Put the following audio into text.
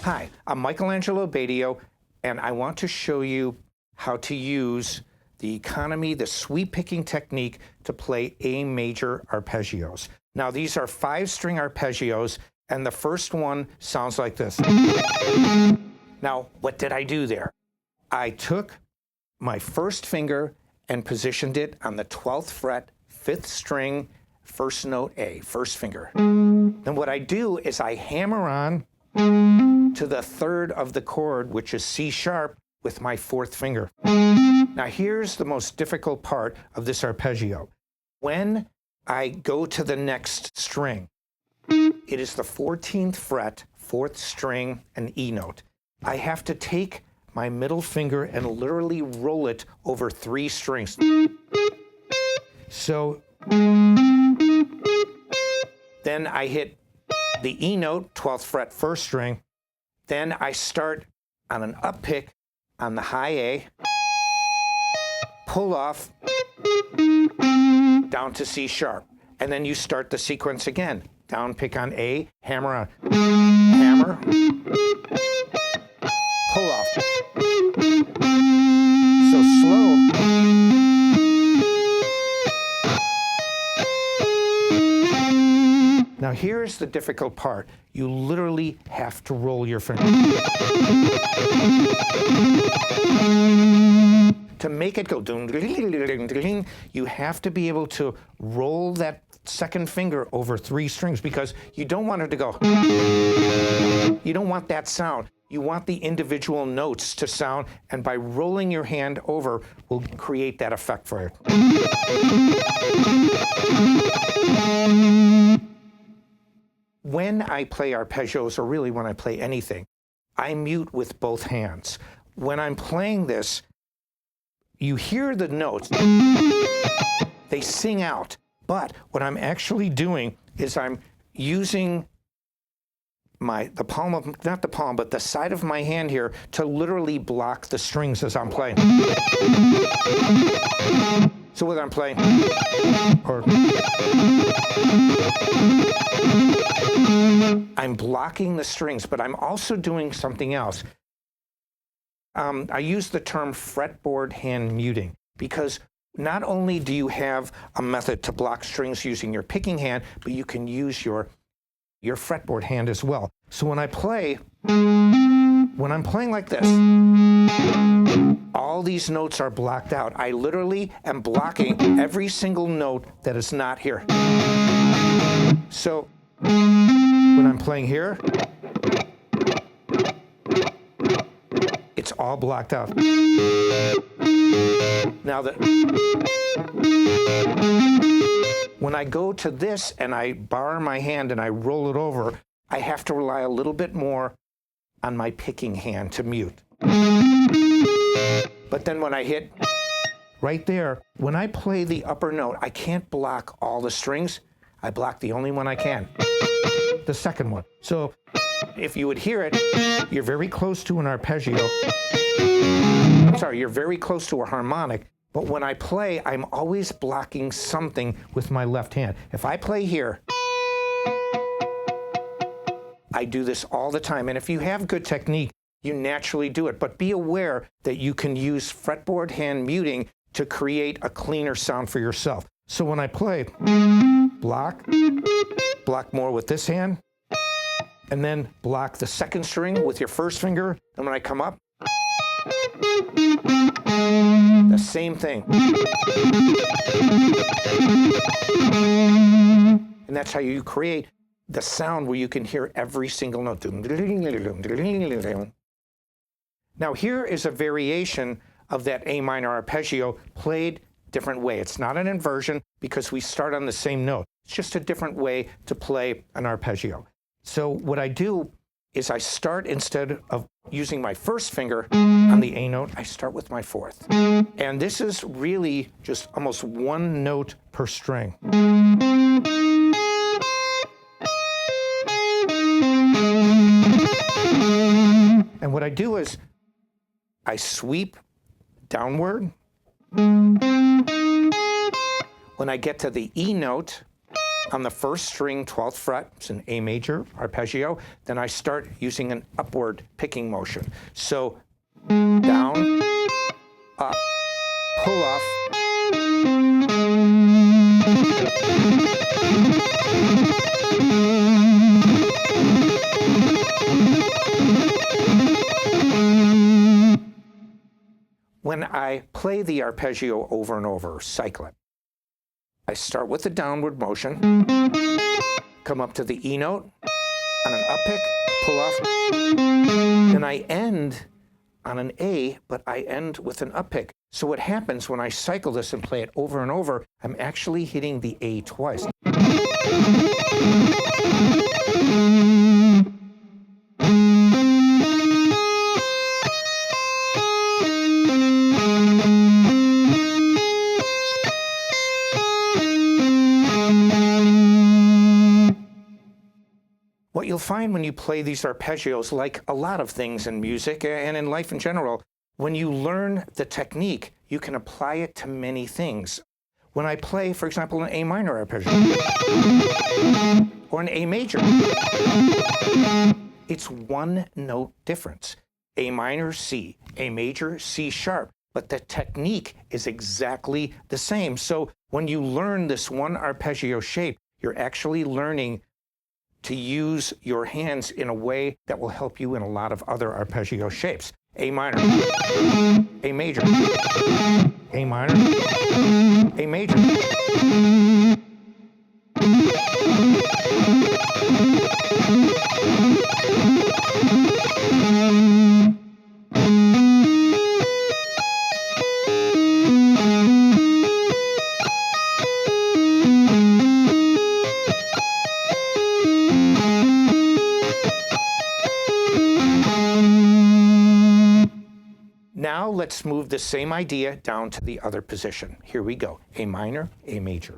Hi, I'm Angelo Batio, and I want to show you how to use the economy, the sweep picking technique to play A major arpeggios. Now, these are 5-string arpeggios, and the first one sounds like this. Now, what did I do there? I took my first finger and positioned it on the 12th fret, 5th string, first note A, first finger. Then what I do is I hammer on to the 3rd of the chord, which is C sharp, with my 4th finger. Now here's the most difficult part of this arpeggio. When I go to the next string, it is the 14th fret, 4th string, an E note. I have to take my middle finger and literally roll it over 3 strings. So then I hit the E note, 12th fret, 1st string. Then I start on an up pick on the high A, pull off down to C sharp. And then you start the sequence again. Down pick on A, hammer on, hammer, pull off. So slow. Now here's the difficult part. You literally have to roll your finger. To make it go, you have to be able to roll that second finger over 3 strings because you don't want it to go. You don't want that sound. You want the individual notes to sound, and by rolling your hand over will create that effect for it. When I play arpeggios, or really when I play anything, I mute with both hands. When I'm playing this, you hear the notes, they sing out. But what I'm actually doing is I'm using the palm of, not the palm, but the side of my hand here to literally block the strings as I'm playing. So whether I'm playing or I'm blocking the strings, but I'm also doing something else. I use the term fretboard hand muting because not only do you have a method to block strings using your picking hand, but you can use your fretboard hand as well. So when I'm playing like this, all these notes are blocked out. I literally am blocking every single note that is not here. So when I'm playing here, it's all blocked out. Now when I go to this and I bar my hand and I roll it over, I have to rely a little bit more on my picking hand to mute. But then when I hit right there, when I play the upper note, I can't block all the strings. I block the only one I can, the second one. So if you would hear it, you're very close to an arpeggio. I'm sorry, you're very close to a harmonic. But when I play, I'm always blocking something with my left hand. If I play here, I do this all the time. And if you have good technique, you naturally do it. But be aware that you can use fretboard hand muting to create a cleaner sound for yourself. So when I play, block more with this hand, and then block the second string with your first finger. And when I come up, the same thing. And that's how you create the sound where you can hear every single note. Now here is a variation of that A minor arpeggio played different way. It's not an inversion because we start on the same note. It's just a different way to play an arpeggio. So what I do is I start, instead of using my first finger on the A note, I start with my 4th. And this is really just almost 1 note per string. And what I do is I sweep downward. When I get to the E note on the first string, 12th fret. It's an A major arpeggio. Then I start using an upward picking motion. So down, up, pull off. When I play the arpeggio over and over, cycle it, I start with the downward motion, come up to the E note, on an up pick, pull off, then I end on an A, but I end with an up pick. So what happens when I cycle this and play it over and over, I'm actually hitting the A twice. What you'll find when you play these arpeggios, like a lot of things in music and in life in general, when you learn the technique, you can apply it to many things. When I play, for example, an A minor arpeggio or an A major, it's one note difference. A minor, C, A major, C sharp, but the technique is exactly the same. So when you learn this one arpeggio shape, you're actually learning to use your hands in a way that will help you in a lot of other arpeggio shapes. A minor, A major, A minor, A major. Now let's move the same idea down to the other position. Here we go. A minor, A major.